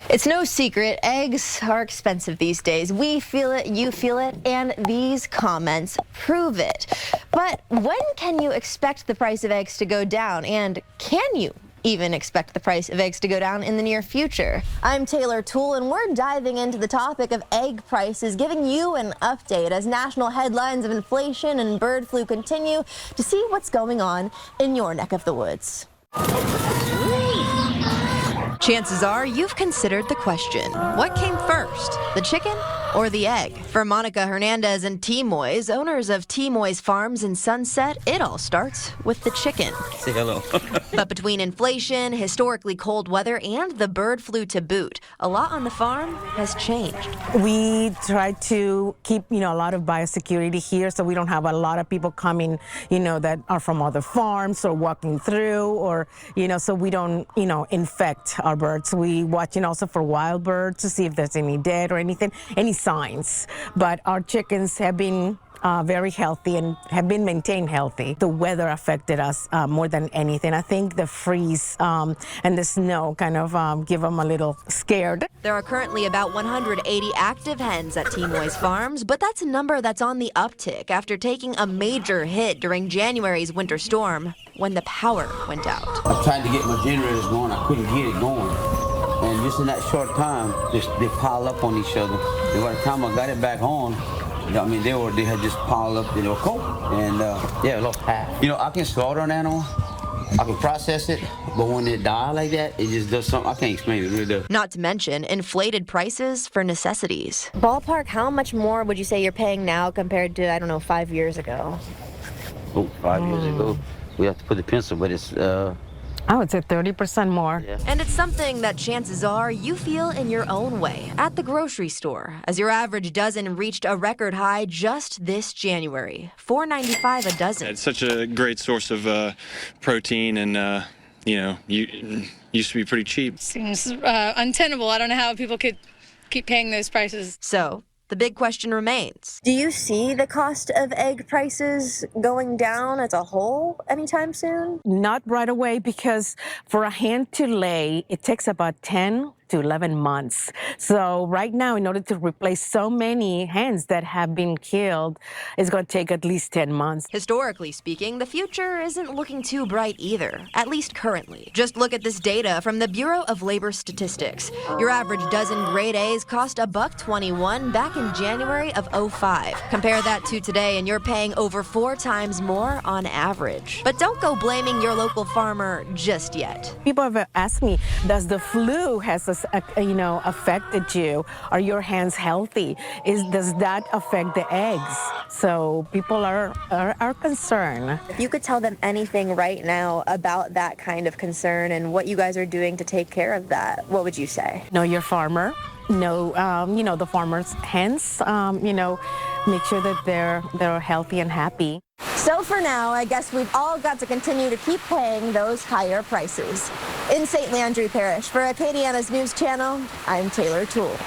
It's no secret, eggs are expensive these days. We feel it, you feel it, and these comments prove it. But when can you expect the price of eggs to go down? And can you even expect the price of eggs to go down in the near future? I'm Taylor Toole, and we're diving into the topic of egg prices, giving you an update as national headlines of inflation and bird flu continue to see what's going on in your neck of the woods. Chances are you've considered the question, what came first, the chicken or the egg? For Monica Hernandez and T-Moys, owners of T-Moys Farms in Sunset, it all starts with the chicken. Say hello. But between inflation, historically cold weather, and the bird flu to boot, a lot on the farm has changed. We try to keep, a lot of biosecurity here, so we don't have a lot of people coming, that are from other farms or walking through, or, so we don't, infect our birds. We watching also for wild birds to see if there's any dead or anything, any signs. But our chickens have been very healthy and have been maintained healthy. The weather affected us more than anything. I think the freeze and the snow kind of give them a little scared. There are currently about 180 active hens at T-Moys Farms, but that's a number that's on the uptick after taking a major hit during January's winter storm when the power went out. I tried to get my generators going. I couldn't get it going. And just in that short time, they pile up on each other. And by the time I got it back on, they had just piled up, cold. And I lost half. I can slaughter an animal, I can process it, but when it dies like that, it just does something I can't explain. It really does. Not to mention inflated prices for necessities. Ballpark, how much more would you say you're paying now compared to, 5 years ago? Oh, 5 years ago, we have to put the pencil, but it's I would say 30% more. Yeah. And it's something that chances are you feel in your own way at the grocery store, as your average dozen reached a record high just this January, $4.95 a dozen. It's such a great source of protein, and used to be pretty cheap. Seems untenable. I don't know how people could keep paying those prices. So the big question remains. Do you see the cost of egg prices going down as a whole anytime soon? Not right away, because for a hen to lay, it takes about 10 to 11 months. So right now, in order to replace so many hens that have been killed, it's going to take at least 10 months. Historically speaking, the future isn't looking too bright either, at least currently. Just look at this data from the Bureau of Labor Statistics. Your average dozen grade A's cost $1.21 back in January of '05. Compare that to today, and you're paying over 4 times more on average. But don't go blaming your local farmer just yet. People have asked me, does the flu has affected you? Are your hens healthy? Does that affect the eggs? So people are concerned. If you could tell them anything right now about that kind of concern and what you guys are doing to take care of that, what would you say? Know your farmer. Know, the farmer's hens. Make sure that they're healthy and happy. So for now, I guess we've all got to continue to keep paying those higher prices. In St. Landry Parish, for Acadiana's News Channel, I'm Taylor Toole.